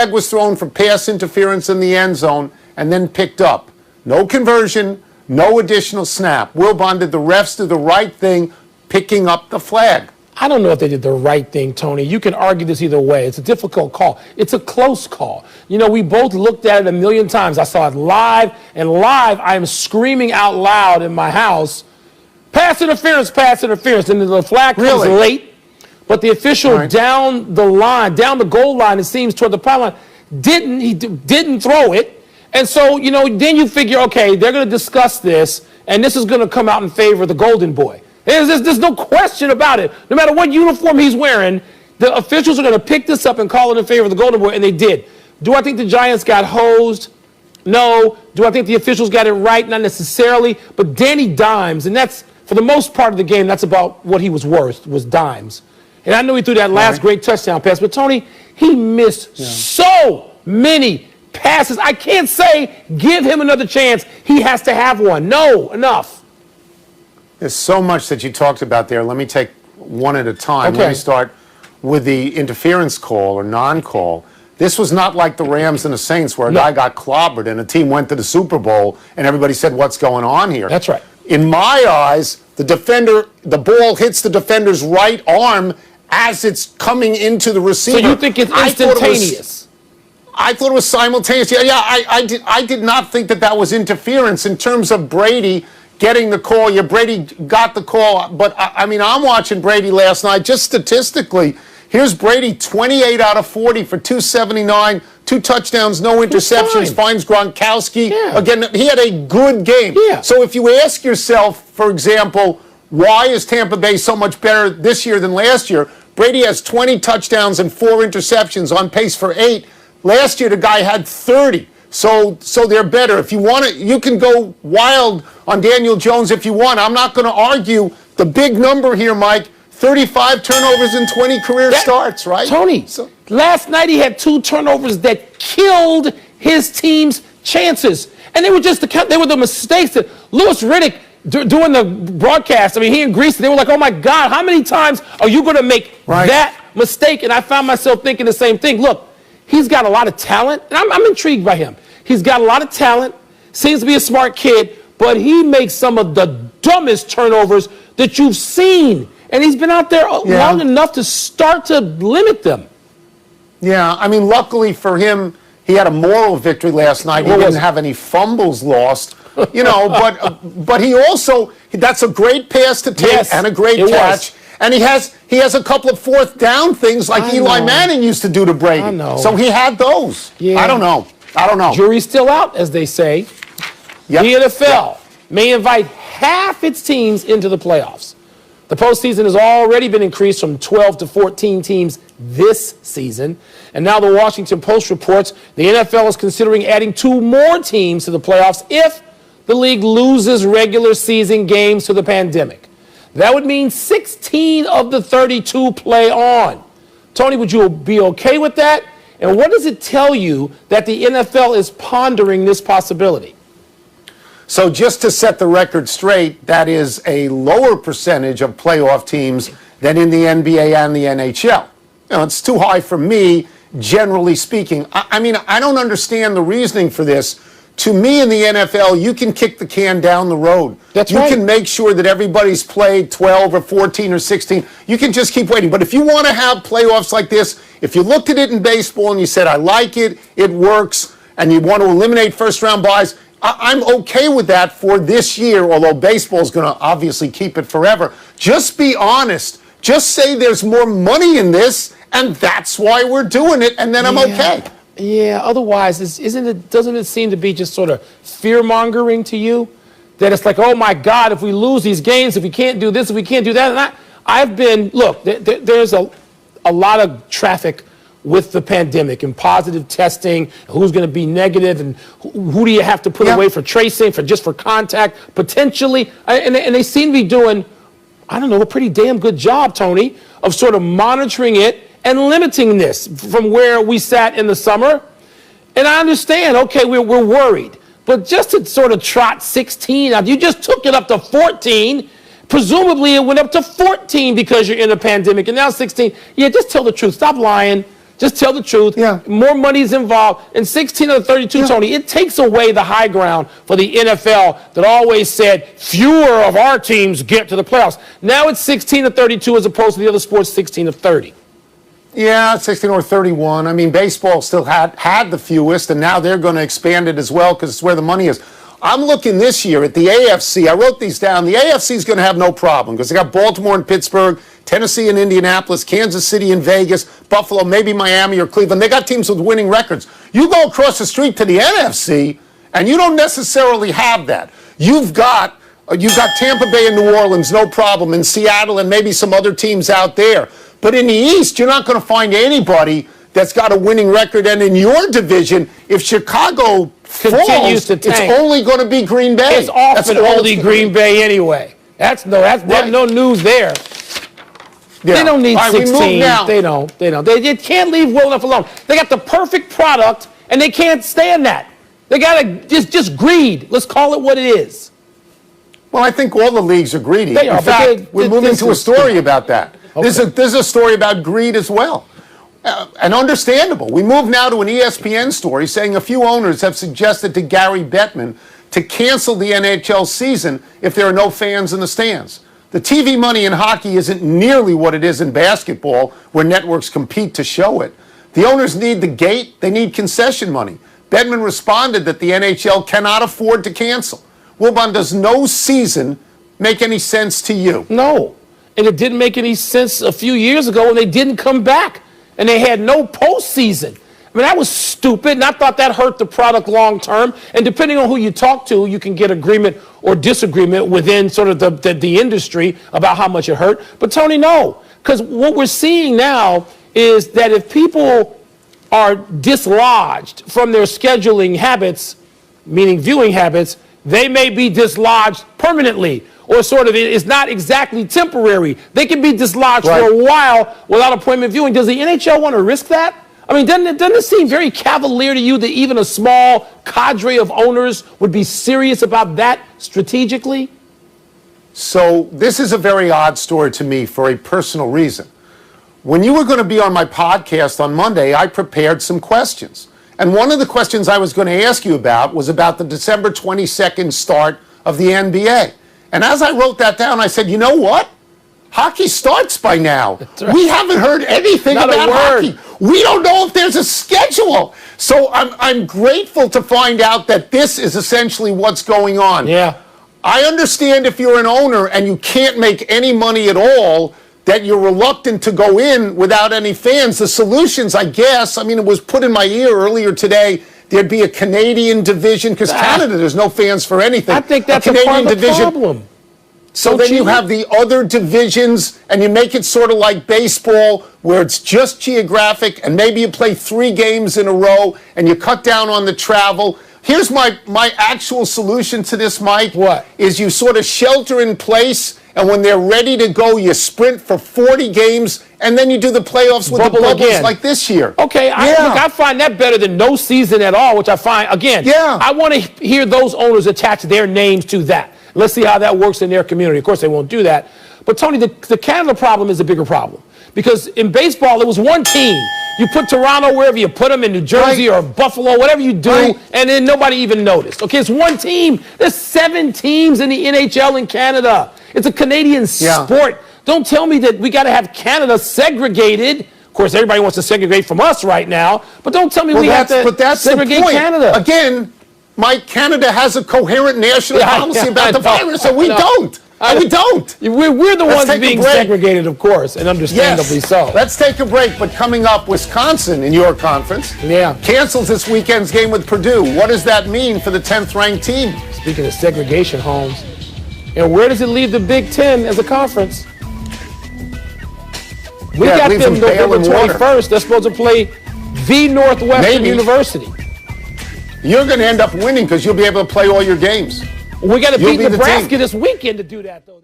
flag was thrown for pass interference in the end zone and then picked up. No conversion, no additional snap. Wilbon, did the refs do the right thing picking up the flag? I don't know if they did the right thing, Tony. You can argue this either way. It's a difficult call. It's a close call. You know, we both looked at it a million times. I saw it live, and live I am screaming out loud in my house, pass interference, pass interference. And the flag comes late, but the official down the line, down the goal line, it seems, toward the pylon, didn't throw it. And so, you know, then you figure, okay, they're going to discuss this, and this is going to come out in favor of the Golden Boy. There's no question about it. No matter what uniform he's wearing, the officials are going to pick this up and call it in favor of the Golden Boy, and they did. Do I think the Giants got hosed? No. Do I think the officials got it right? Not necessarily. But Danny Dimes, and that's, for the most part of the game, that's about what he was worth, was Dimes. And I know he threw that last great touchdown pass, but Tony, he missed so many passes. I can't say give him another chance. He has to have one. No, enough. There's so much that you talked about there. Let me take one at a time. Let me start with the interference call or non-call. This was not like the Rams and the Saints where a guy got clobbered and a team went to the Super Bowl and everybody said, what's going on here? That's right. In my eyes, the ball hits the defender's right arm as it's coming into the receiver. So you think it's instantaneous? I thought it was simultaneous. Yeah, I did not think that was interference in terms of Brady getting the call. Yeah, Brady got the call, but I mean, I'm watching Brady last night. Just statistically, here's Brady, 28 out of 40 for 279, 2 touchdowns, no interceptions, finds Gronkowski. Again, he had a good game. So if you ask yourself, for example, why is Tampa Bay so much better this year than last year? Brady has 20 touchdowns and 4 interceptions, on pace for 8. Last year, the guy had 30. So they're better. If you want to, you can go wild on Daniel Jones if you want. I'm not going to argue the big number here, Mike. 35 turnovers and 20 career starts, right? Tony, last night he had 2 turnovers that killed his team's chances. And they were the mistakes that Louis Riddick, doing the broadcast, I mean, he and Greasy, they were like, oh my God, how many times are you going to make that mistake? And I found myself thinking the same thing. Look, he's got a lot of talent, and I'm intrigued by him. He's got a lot of talent, seems to be a smart kid, but he makes some of the dumbest turnovers that you've seen. And he's been out there long enough to start to limit them. Yeah, I mean, luckily for him, he had a moral victory last night. He didn't have any fumbles lost, you know, but he also, that's a great pass to take and a great catch. And he has a couple of 4th down things like Eli Manning used to do to Brady. I know. So he had those. I don't know. Jury's still out, as they say. The NFL may invite half its teams into the playoffs. The postseason has already been increased from 12 to 14 teams this season. And now the Washington Post reports the NFL is considering adding 2 more teams to the playoffs if the league loses regular season games to the pandemic. That would mean 16 of the 32 play on. Tony, would you be okay with that? And what does it tell you that the NFL is pondering this possibility? So just to set the record straight, that is a lower percentage of playoff teams than in the NBA and the NHL. You know, it's too high for me, generally speaking. I mean, I don't understand the reasoning for this. To me, in the NFL, you can kick the can down the road. You can make sure that everybody's played 12 or 14 or 16. You can just keep waiting. But if you want to have playoffs like this, if you looked at it in baseball and you said, I like it, it works, and you want to eliminate first-round buys, I'm okay with that for this year, although baseball is going to obviously keep it forever. Just be honest. Just say there's more money in this, and that's why we're doing it, and then I'm okay. Yeah, otherwise, doesn't it seem to be just sort of fear-mongering to you? That it's like, oh my God, if we lose these games, if we can't do this, if we can't do that. And look, there's a lot of traffic with the pandemic and positive testing, who's going to be negative, and who do you have to put away for tracing, for contact, potentially. And they seem to be doing, I don't know, a pretty damn good job, Tony, of sort of monitoring it and limiting this from where we sat in the summer. And I understand, okay, we're worried. But just to sort of trot 16 out, you just took it up to 14. Presumably it went up to 14 because you're in a pandemic, and now 16. Yeah, just tell the truth. Stop lying. Just tell the truth. Yeah. More money is involved. In 16 of the 32, Tony, it takes away the high ground for the NFL that always said fewer of our teams get to the playoffs. Now it's 16 of 32 as opposed to the other sports 16 of 30. Yeah, 16 or 31. I mean, baseball still had the fewest, and now they're going to expand it as well because it's where the money is. I'm looking this year at the AFC. I wrote these down. The AFC is going to have no problem because they got Baltimore and Pittsburgh, Tennessee and Indianapolis, Kansas City and Vegas, Buffalo, maybe Miami or Cleveland. They got teams with winning records. You go across the street to the NFC, and you don't necessarily have that. You've got Tampa Bay and New Orleans, no problem, and Seattle and maybe some other teams out there. But in the East, you're not going to find anybody that's got a winning record. And in your division, if Chicago Continues falls, to tank. it's only going to be Green Bay. It's often only Green Bay anyway. That's no news there. Yeah. They don't need All right, 16. They don't. They can't leave well enough alone. They got the perfect product, and they can't stand that. They got to just greed. Let's call it what it is. Well, I think all the leagues are greedy. They are, in fact, we're moving to a story stupid. about that. Okay. There's a story about greed as well. And understandable. We move now to an ESPN story saying a few owners have suggested to Gary Bettman to cancel the NHL season if there are no fans in the stands. The TV money in hockey isn't nearly what it is in basketball, where networks compete to show it. The owners need the gate. They need concession money. Bettman responded that the NHL cannot afford to cancel. Wilbon, does no season make any sense to you? No. And it didn't make any sense a few years ago when they didn't come back and they had no postseason. I mean, that was stupid, and I thought that hurt the product long term. And depending on who you talk to, you can get agreement or disagreement within sort of the industry about how much it hurt. But, Tony, no. Because what we're seeing now is that if people are dislodged from their scheduling habits, meaning viewing habits, they may be dislodged permanently, or sort of it's not exactly temporary. They can be dislodged for a while without appointment viewing. Does the NHL want to risk that? I mean, doesn't it seem very cavalier to you that even a small cadre of owners would be serious about that strategically? So this is a very odd story to me for a personal reason. When you were going to be on my podcast on Monday, I prepared some questions. And one of the questions I was going to ask you about was about the December 22nd start of the NBA. And as I wrote that down, I said, you know what? Hockey starts by now. Right. We haven't heard anything about hockey. We don't know if there's a schedule. So I'm grateful to find out that this is essentially what's going on. Yeah. I understand if you're an owner and you can't make any money at all, that you're reluctant to go in without any fans. The solutions, I guess, I mean, it was put in my ear earlier today, there'd be a Canadian division, because Canada, there's no fans for anything. I think that's a part of the problem. So then you have the other divisions, and you make it sort of like baseball, where it's just geographic, and maybe you play 3 games in a row, and you cut down on the travel. Here's my actual solution to this, Mike. What? Is you sort of shelter in place, and when they're ready to go, you sprint for 40 games, and then you do the playoffs with the bubbles again, like this year. Okay, I find that better than no season at all, which I find, again, I want to hear those owners attach their names to that. Let's see how that works in their community. Of course, they won't do that. But, Tony, the Canada problem is a bigger problem. Because in baseball, it was one team. You put Toronto wherever you put them, in New Jersey or Buffalo, whatever you do, and then nobody even noticed. Okay, it's one team. There's 7 teams in the NHL in Canada. It's a Canadian sport. Don't tell me that we got to have Canada segregated. Of course, everybody wants to segregate from us right now, but don't tell me we have to segregate Canada. Again, Mike, Canada has a coherent national policy about the virus, and we don't. We don't. We're the ones being segregated, of course, and understandably so. Let's take a break, but coming up, Wisconsin in your conference cancels this weekend's game with Purdue. What does that mean for the 10th ranked team? Speaking of segregation, Holmes, and where does it leave the Big Ten as a conference? We got them November 21st. They're supposed to play the Northwestern University. You're going to end up winning because you'll be able to play all your games. We got to beat Nebraska this weekend to do that, though.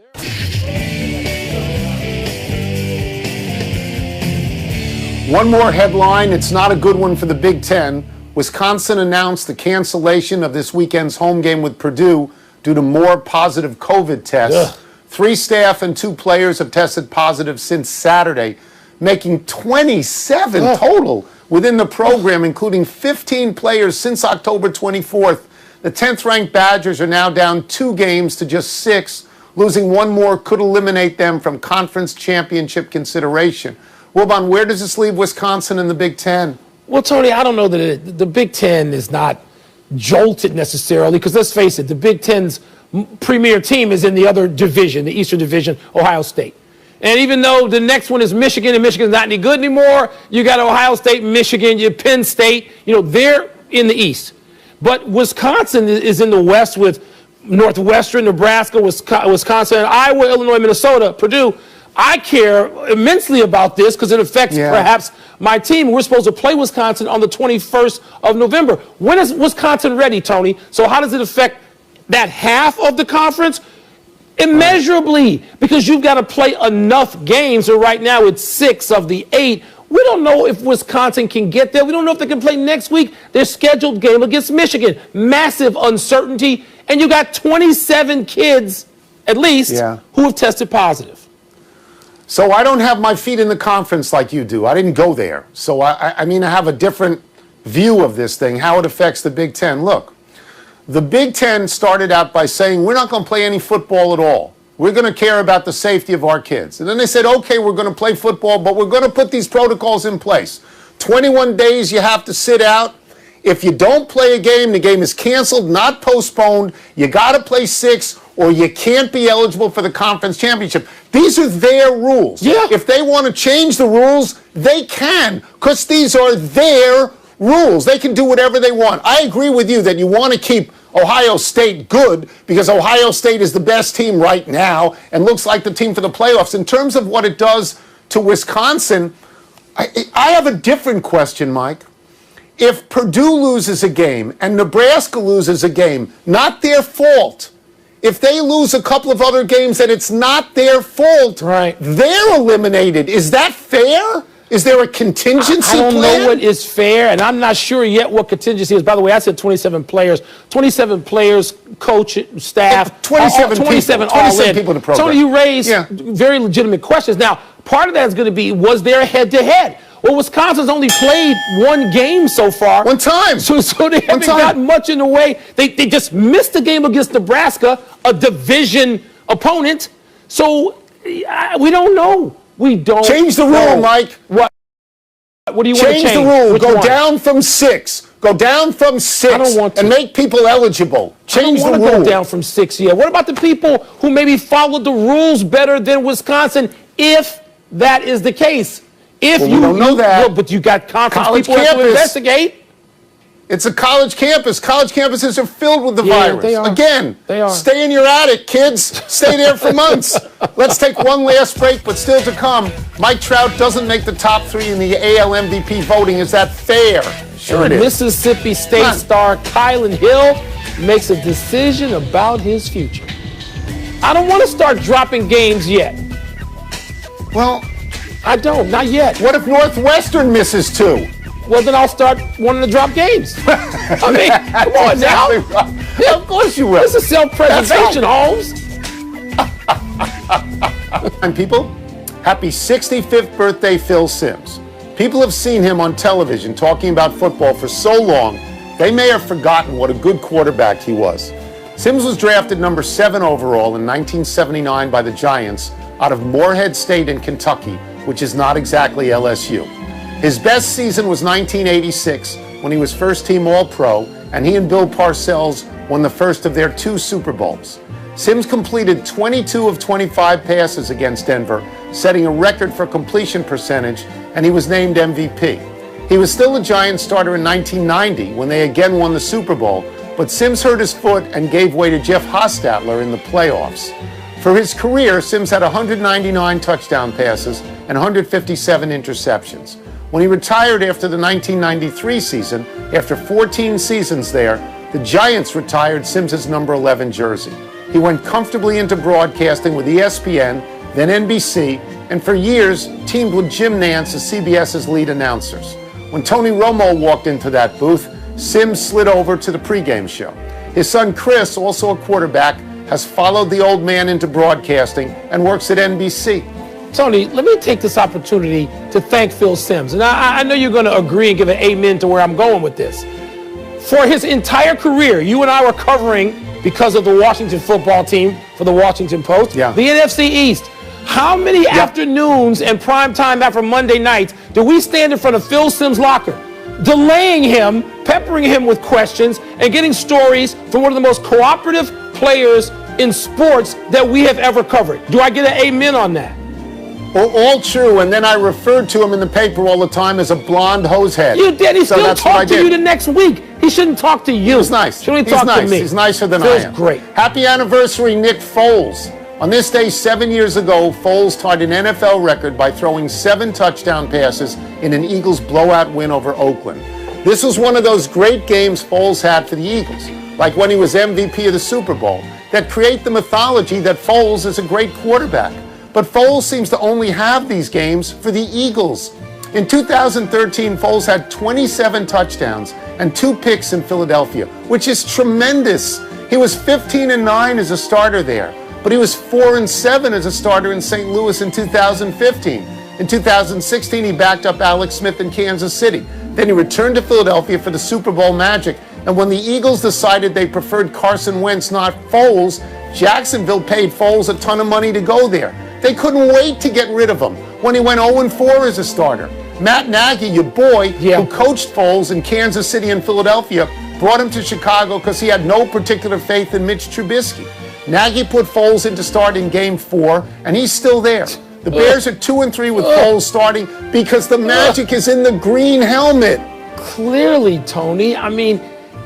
One more headline. It's not a good one for the Big Ten. Wisconsin announced the cancellation of this weekend's home game with Purdue due to more positive COVID tests. 3 staff and 2 players have tested positive since Saturday. making 27 total within the program, including 15 players since October 24th. The 10th-ranked Badgers are now down 2 games to just 6. Losing one more could eliminate them from conference championship consideration. Wilbon, where does this leave Wisconsin in the Big Ten? Well, Tony, I don't know that the Big Ten is not jolted necessarily, because let's face it, the Big Ten's premier team is in the other division, the Eastern Division, Ohio State. And even though the next one is Michigan, and Michigan's not any good anymore, you got Ohio State, Michigan, you Penn State, they're in the East. But Wisconsin is in the West with Northwestern, Nebraska, Wisconsin, Iowa, Illinois, Minnesota, Purdue. I care immensely about this because it affects perhaps my team. We're supposed to play Wisconsin on the 21st of November. When is Wisconsin ready, Tony? So how does it affect that half of the conference? Immeasurably, because you've got to play enough games. So right now it's 6 of the 8. We don't know if Wisconsin can get there. We don't know if they can play next week. Their scheduled game against Michigan. Massive uncertainty. And you got 27 kids, at least, who have tested positive. So I don't have my feet in the conference like you do. I didn't go there. So, I have a different view of this thing, how it affects the Big Ten. Look, the Big Ten started out by saying, we're not going to play any football at all. We're going to care about the safety of our kids. And then they said, okay, we're going to play football, but we're going to put these protocols in place. 21 days you have to sit out. If you don't play a game, the game is canceled, not postponed. You got to play 6 or you can't be eligible for the conference championship. These are their rules. Yeah. If they want to change the rules, they can, because these are their rules. They can do whatever they want. I agree with you that you want to keep Ohio State good because Ohio State is the best team right now and looks like the team for the playoffs. In terms of what it does to Wisconsin, I have a different question, Mike. If Purdue loses a game and Nebraska loses a game, not their fault. If they lose a couple of other games and it's not their fault, they're eliminated. Is that fair? Is there a contingency plan? I don't know what is fair, and I'm not sure yet what contingency is. By the way, I said 27 players. 27 players, coach, staff. 27 all in. people in the program. Tony, you raised very legitimate questions. Now, part of that is going to be, was there a head-to-head? Well, Wisconsin's only played 1 game so far. One time. So they haven't gotten much in the way. They just missed the game against Nebraska, a division opponent. So we don't know. We don't change the rule, Mike. What do you want to change? Change the rule. Which Go one? down from 6. Go down from 6 I don't want to. and make people eligible. Change the rule. I don't want to go down from 6 yet. What about the people who maybe followed the rules better than Wisconsin, if that is the case? If you don't know that. Well, but you got conference College people campus. to investigate. It's a college campus. College campuses are filled with the virus. They are. Again, They are. Stay in your attic, kids. Stay there for months. Let's take one last break, but still to come, Mike Trout doesn't make the top 3 in the AL MVP voting. Is that fair? Sure it is. Mississippi State star Kylan Hill makes a decision about his future. I don't want to start dropping games yet. Well, I don't, not yet. what if Northwestern misses 2? Well, then I'll start wanting to drop games. I mean, come on now. Right. Yeah, of course you will. This is self-preservation, Holmes. And people, happy 65th birthday, Phil Simms. People have seen him on television talking about football for so long, they may have forgotten what a good quarterback he was. Simms was drafted number 7 overall in 1979 by the Giants out of Morehead State in Kentucky, which is not exactly LSU. His best season was 1986 when he was first-team All-Pro, and he and Bill Parcells won the first of their 2 Super Bowls. Simms completed 22 of 25 passes against Denver, setting a record for completion percentage, and he was named MVP. He was still a Giants starter in 1990 when they again won the Super Bowl, but Simms hurt his foot and gave way to Jeff Hostetler in the playoffs. For his career, Simms had 199 touchdown passes and 157 interceptions. When he retired after the 1993 season, after 14 seasons there, the Giants retired Simms' number 11 jersey. He went comfortably into broadcasting with ESPN, then NBC, and for years teamed with Jim Nance as CBS's lead announcers. When Tony Romo walked into that booth, Simms slid over to the pregame show. His son Chris, also a quarterback, has followed the old man into broadcasting and works at NBC. Tony, let me take this opportunity to thank Phil Simms. And I know you're going to agree and give an amen to where I'm going with this. For his entire career, you and I were covering, because of the Washington football team for the Washington Post, the NFC East. How many afternoons and prime time after Monday nights do we stand in front of Phil Simms' locker, delaying him, peppering him with questions, and getting stories from one of the most cooperative players in sports that we have ever covered? Do I get an amen on that? All true, and then I referred to him in the paper all the time as a blonde hosehead. You did. He still talked to you the next week. He shouldn't talk to you. He's nice. Should only talk to me. He's nicer than Phil's I am. Great. Happy anniversary, Nick Foles. On this day 7 years ago, Foles tied an NFL record by throwing 7 touchdown passes in an Eagles blowout win over Oakland. This was one of those great games Foles had for the Eagles, like when he was MVP of the Super Bowl, that create the mythology that Foles is a great quarterback. But Foles seems to only have these games for the Eagles. In 2013, Foles had 27 touchdowns and 2 picks in Philadelphia, which is tremendous. He was 15-9 as a starter there, but he was 4-7 as a starter in St. Louis in 2015. In 2016, he backed up Alex Smith in Kansas City. Then he returned to Philadelphia for the Super Bowl magic. And when the Eagles decided they preferred Carson Wentz, not Foles, Jacksonville paid Foles a ton of money to go there. They couldn't wait to get rid of him when he went 0-4 as a starter. Matt Nagy, your boy, who coached Foles in Kansas City and Philadelphia, brought him to Chicago because he had no particular faith in Mitch Trubisky. Nagy put Foles into start in Game 4, and he's still there. The Bears are 2-3 with Foles starting because the magic is in the green helmet. Clearly, Tony. I mean,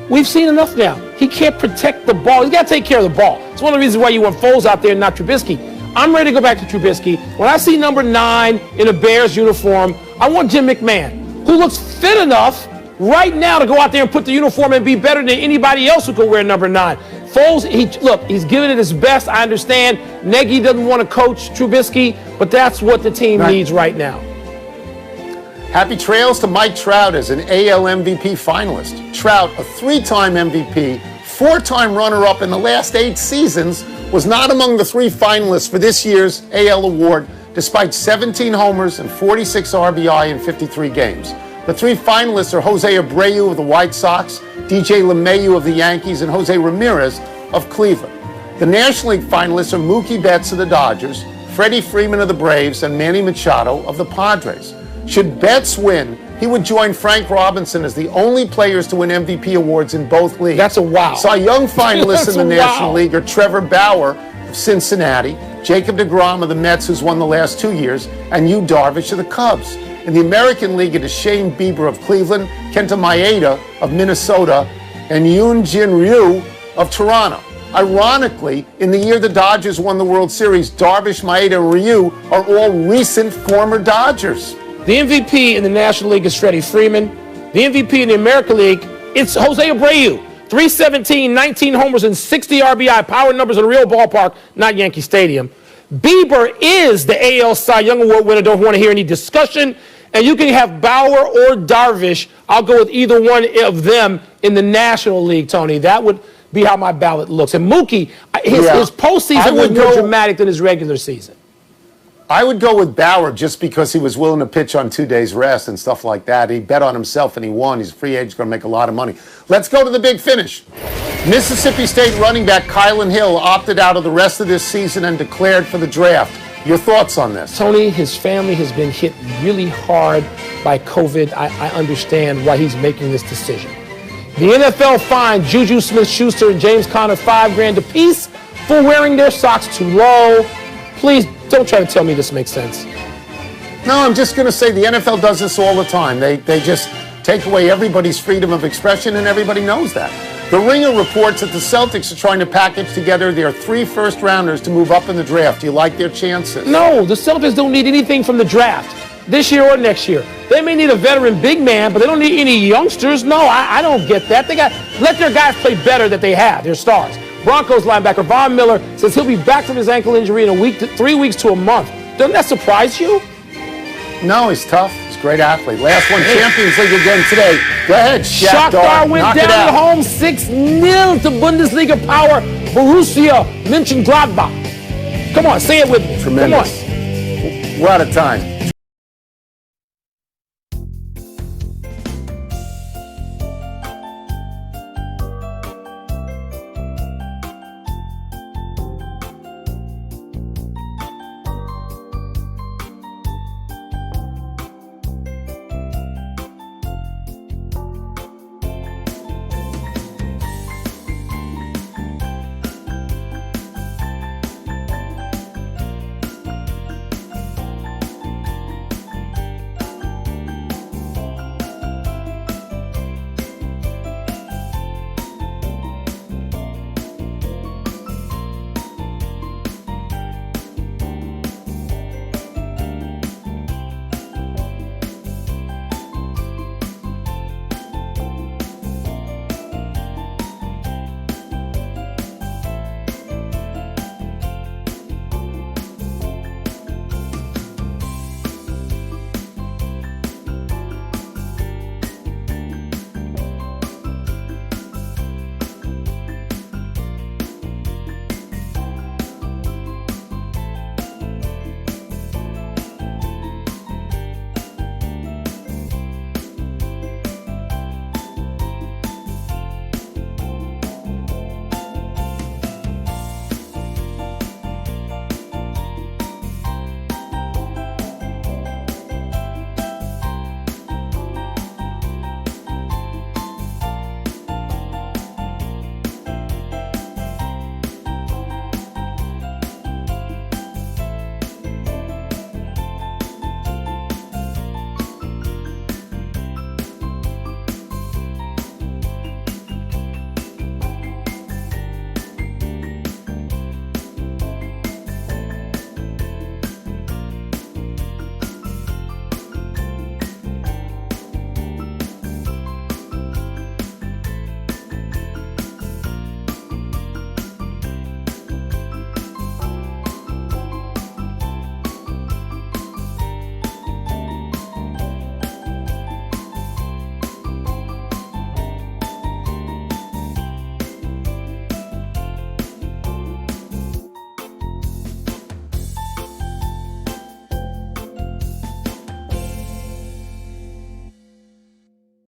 we've seen enough now. He can't protect the ball. He's got to take care of the ball. It's one of the reasons why you want Foles out there and not Trubisky. I'm ready to go back to Trubisky. When I see number 9 in a Bears uniform, I want Jim McMahon, who looks fit enough right now to go out there and put the uniform and be better than anybody else who could wear number 9. Foles, he's giving it his best. I understand Nagy doesn't want to coach Trubisky, but that's what the team needs right now. Happy trails to Mike Trout as an AL MVP finalist. Trout, a 3-time MVP, 4-time runner-up in the last 8 seasons, was not among the 3 finalists for this year's AL award, despite 17 homers and 46 RBI in 53 games. The 3 finalists are Jose Abreu of the White Sox, DJ LeMahieu of the Yankees, and Jose Ramirez of Cleveland. The National League finalists are Mookie Betts of the Dodgers, Freddie Freeman of the Braves, and Manny Machado of the Padres. Should Betts win, he would join Frank Robinson as the only players to win MVP awards in both leagues. That's a wow. Cy Young finalists in the National League are Trevor Bauer of Cincinnati, Jacob deGrom of the Mets, who's won the last 2 years, and Yu Darvish of the Cubs. In the American League, it is Shane Bieber of Cleveland, Kenta Maeda of Minnesota, and Yoon Jin Ryu of Toronto. Ironically, in the year the Dodgers won the World Series, Darvish, Maeda, and Ryu are all recent former Dodgers. The MVP in the National League is Freddie Freeman. The MVP in the American League, it's Jose Abreu. 317, 19 homers, and 60 RBI. Power numbers in a real ballpark, not Yankee Stadium. Bieber is the AL Cy Young Award winner. Don't want to hear any discussion. And you can have Bauer or Darvish. I'll go with either one of them in the National League, Tony. That would be how my ballot looks. And Mookie, his postseason was more dramatic than his regular season. I would go with Bauer just because he was willing to pitch on 2 days rest and stuff like that. He bet on himself and he won. He's a free agent, going to make a lot of money. Let's go to the big finish. Mississippi State running back Kylan Hill opted out of the rest of this season and declared for the draft. Your thoughts on this? Tony, his family has been hit really hard by COVID. I understand why he's making this decision. The NFL fined Juju Smith-Schuster and James Conner $5,000 apiece for wearing their socks too low. Please don't try to tell me this makes sense. No, I'm just going to say the NFL does this all the time. They just take away everybody's freedom of expression, and everybody knows that. The Ringer reports that the Celtics are trying to package together their 3 first-rounders to move up in the draft. Do you like their chances? No, the Celtics don't need anything from the draft this year or next year. They may need a veteran big man, but they don't need any youngsters. No, I don't get that. Let their guys play better that they have, their stars. Broncos linebacker Von Miller says he'll be back from his ankle injury in a week, 3 weeks to a month. Doesn't that surprise you? No, he's tough. He's a great athlete. Last one, Champions League again today. Go ahead, Shakhtar went down at home 6-0 to Bundesliga power Borussia Mönchengladbach. Come on, say it with me. Tremendous. Come on. We're out of time.